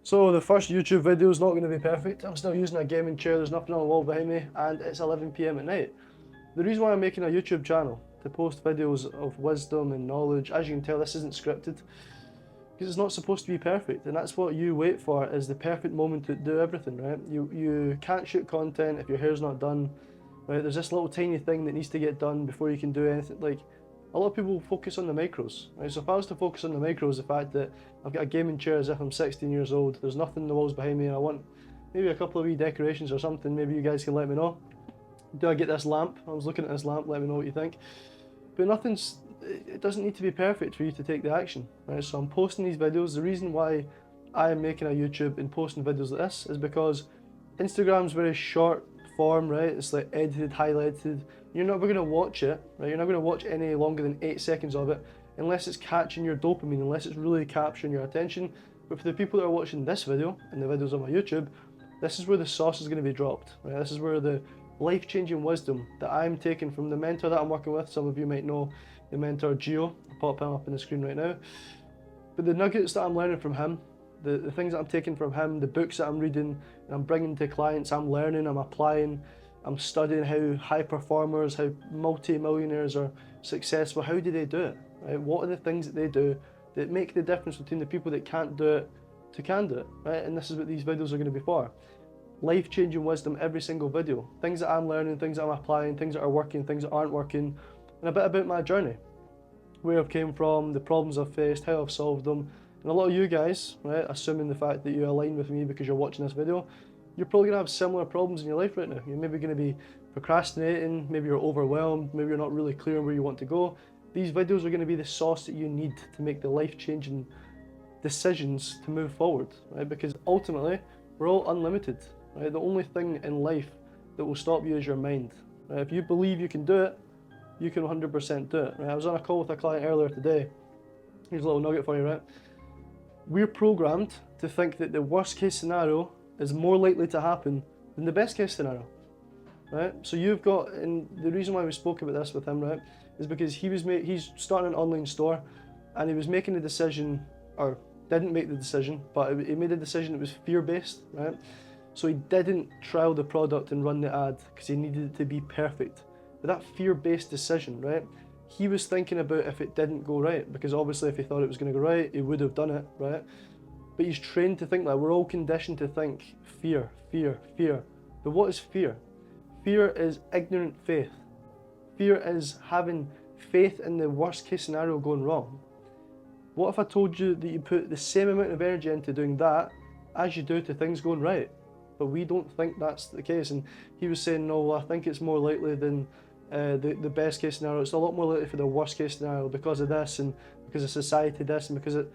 So the first YouTube video is not going to be perfect. I'm still using a gaming chair, there's nothing on the wall behind me, and it's 11 PM at night. The reason why I'm making a YouTube channel to post videos of wisdom and knowledge, as you can tell, this isn't scripted, because it's not supposed to be perfect, and that's what you wait for, is the perfect moment to do everything, right? You can't shoot content if your hair's not done, right? There's this little tiny thing that needs to get done before you can do anything. Like, a lot of people focus on the micros, right? So if I was to focus on the micros, the fact that I've got a gaming chair as if I'm 16 years old, there's nothing in the walls behind me, and I want maybe a couple of wee decorations or something, maybe you guys can let me know. Do I get this lamp? I was looking at this lamp, let me know what you think. But it doesn't need to be perfect for you to take the action, right? So I'm posting these videos. The reason why I am making a YouTube and posting videos like this is because Instagram's very short form, right? It's like edited, highlighted. You're never going to watch it, right? You're not going to watch any longer than 8 seconds of it unless it's catching your dopamine, unless it's really capturing your attention. But for the people that are watching this video and the videos on my YouTube, this is where the sauce is going to be dropped, right? This is where the life-changing wisdom that I'm taking from the mentor that I'm working with. Some of you might know the mentor Gio. I'll pop him up on the screen right now. But the nuggets that I'm learning from him, the things that I'm taking from him, the books that I'm reading and I'm bringing to clients, I'm learning, I'm applying, I'm studying how high performers, how multi-millionaires are successful, how do they do it, right? What are the things that they do that make the difference between the people that can't do it to can do it, right? And this is what these videos are going to be for. Life-changing wisdom every single video. Things that I'm learning, things that I'm applying, things that are working, things that aren't working, and a bit about my journey. Where I've came from, the problems I've faced, how I've solved them. And a lot of you guys, right, assuming the fact that you align with me because you're watching this video, you're probably going to have similar problems in your life right now. You're maybe going to be procrastinating, maybe you're overwhelmed, maybe you're not really clear on where you want to go. These videos are going to be the sauce that you need to make the life-changing decisions to move forward, right? Because ultimately, we're all unlimited, right? The only thing in life that will stop you is your mind, right? If you believe you can do it, you can 100% do it, right? I was on a call with a client earlier today. Here's a little nugget for you, right? We're programmed to think that the worst case scenario is more likely to happen than the best case scenario, right? So you've got, and the reason why we spoke about this with him, right, is because he's starting an online store, and he was making a decision, or didn't make the decision, but he made a decision that was fear-based, right? So he didn't trial the product and run the ad because he needed it to be perfect. But that fear-based decision, right? He was thinking about if it didn't go right, because obviously if he thought it was going to go right, he would have done it, right? But he's trained to think that. We're all conditioned to think fear, fear, fear. But what is fear? Fear is ignorant faith. Fear is having faith in the worst case scenario going wrong. What if I told you that you put the same amount of energy into doing that as you do to things going right? But we don't think that's the case. And he was saying, no, I think it's more likely than the best case scenario. It's a lot more likely for the worst case scenario because of this and because of society this and because it.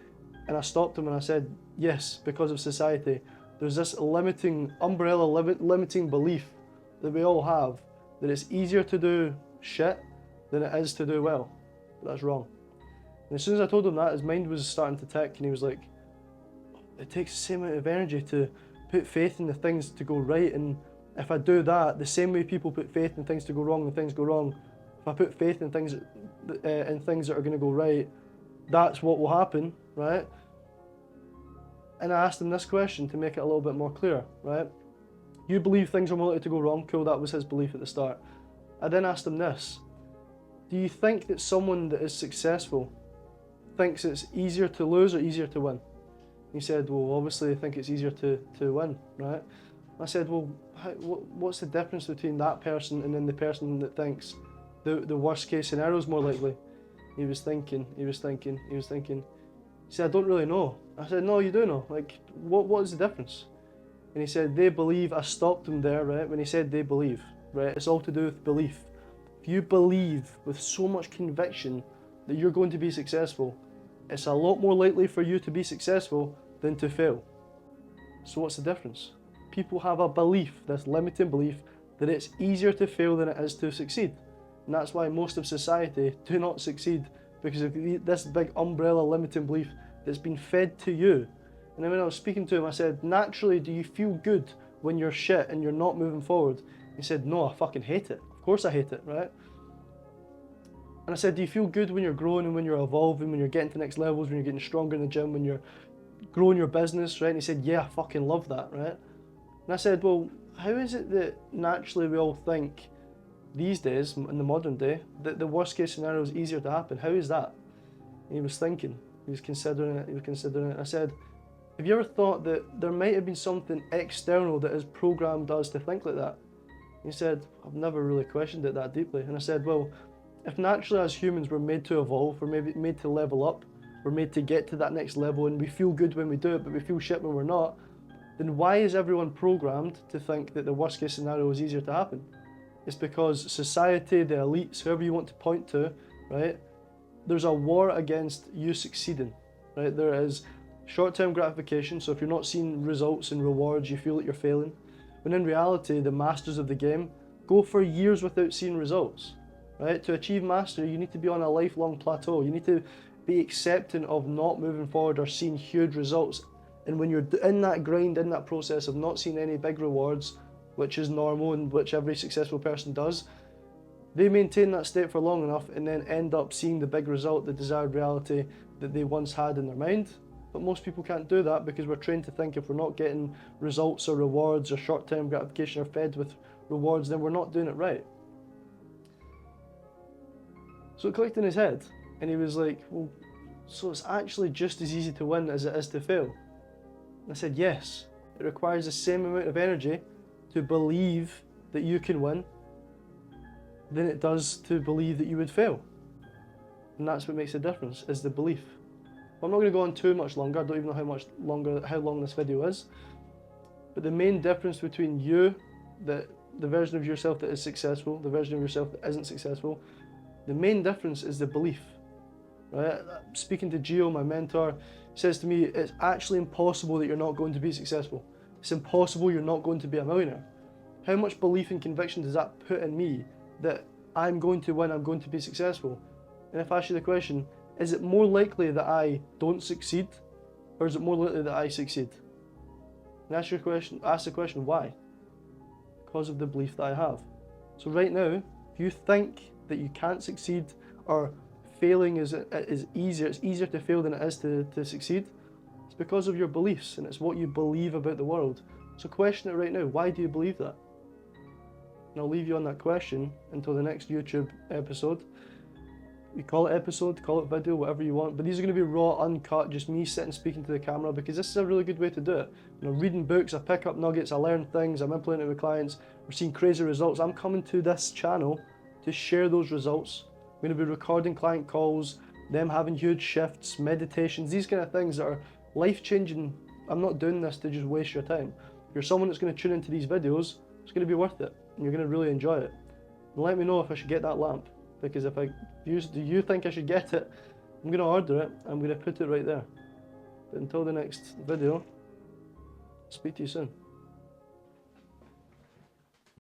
And I stopped him and I said, yes, because of society. There's this limiting belief that we all have that it's easier to do shit than it is to do well. But that's wrong. And as soon as I told him that, his mind was starting to tick and he was like, it takes the same amount of energy to put faith in the things to go right, and if I do that, the same way people put faith in things to go wrong and things go wrong, if I put faith in things that are going to go right, that's what will happen, right? And I asked him this question to make it a little bit more clear, right? You believe things are more likely to go wrong. Cool, that was his belief at the start. I then asked him this: do you think that someone that is successful thinks it's easier to lose or easier to win? He said, well, obviously I think it's easier to win, right? I said, well, what's the difference between that person and then the person that thinks the worst case scenario is more likely? He was thinking. He said, I don't really know. I said, no, you do know. Like, what is the difference? And he said, they believe. I stopped him there, right? When he said they believe, right? It's all to do with belief. If you believe with so much conviction that you're going to be successful, it's a lot more likely for you to be successful than to fail. So what's the difference? People have a belief, this limiting belief, that it's easier to fail than it is to succeed. And that's why most of society do not succeed, because of this big umbrella limiting belief that's been fed to you. And then when I was speaking to him, I said, naturally, do you feel good when you're shit and you're not moving forward? He said, no, I fucking hate it. Of course I hate it, right? And I said, do you feel good when you're growing and when you're evolving, when you're getting to next levels, when you're getting stronger in the gym, when you're growing your business, right? And he said, yeah, I fucking love that, right? And I said, well, how is it that naturally we all think these days, in the modern day, that the worst case scenario is easier to happen? How is that? And he was thinking, he was considering it. I said, have you ever thought that there might have been something external that has programmed us to think like that? And he said, I've never really questioned it that deeply. And I said, well, if naturally as humans we're made to evolve, we're maybe made to level up, we're made to get to that next level, and we feel good when we do it, but we feel shit when we're not, then why is everyone programmed to think that the worst case scenario is easier to happen? It's because society, the elites, whoever you want to point to, right, there's a war against you succeeding, right? There is short-term gratification, so if you're not seeing results and rewards, you feel that you're failing. When in reality, the masters of the game go for years without seeing results, right? To achieve mastery, you need to be on a lifelong plateau. You need to be accepting of not moving forward or seeing huge results. And when you're in that grind, in that process of not seeing any big rewards, which is normal and which every successful person does, they maintain that state for long enough and then end up seeing the big result, the desired reality that they once had in their mind. But most people can't do that because we're trained to think if we're not getting results or rewards or short-term gratification or fed with rewards, then we're not doing it right. So it clicked in his head and he was like, well, so it's actually just as easy to win as it is to fail. And I said, yes, it requires the same amount of energy to believe that you can win than it does to believe that you would fail. And that's what makes the difference, is the belief. I'm not going to go on too much longer. I don't even know how long this video is. But the main difference between you, the version of yourself that is successful, the version of yourself that isn't successful, the main difference is the belief. Right? Speaking to Gio, my mentor, he says to me, it's actually impossible that you're not going to be successful. It's impossible you're not going to be a millionaire. How much belief and conviction does that put in me that I'm going to win, I'm going to be successful? And if I ask you the question, is it more likely that I don't succeed, or is it more likely that I succeed? And ask the question, why? Because of the belief that I have. So right now, if you think that you can't succeed, or failing is easier, it's easier to fail than it is to succeed, it's because of your beliefs, and it's what you believe about the world. So question it right now, why do you believe that? And I'll leave you on that question until the next YouTube episode. You call it episode, call it video, whatever you want, but these are going to be raw, uncut, just me sitting speaking to the camera, because this is a really good way to do it. You know, reading books, I pick up nuggets, I learn things, I'm implementing it with clients, we're seeing crazy results. I'm coming to this channel to share those results. I'm going to be recording client calls, them having huge shifts, meditations, these kind of things that are life-changing. I'm not doing this to just waste your time. If you're someone that's going to tune into these videos, it's going to be worth it, and you're going to really enjoy it. And let me know if I should get that lamp, because do you think I should get it, I'm going to order it, I'm going to put it right there. But until the next video, speak to you soon.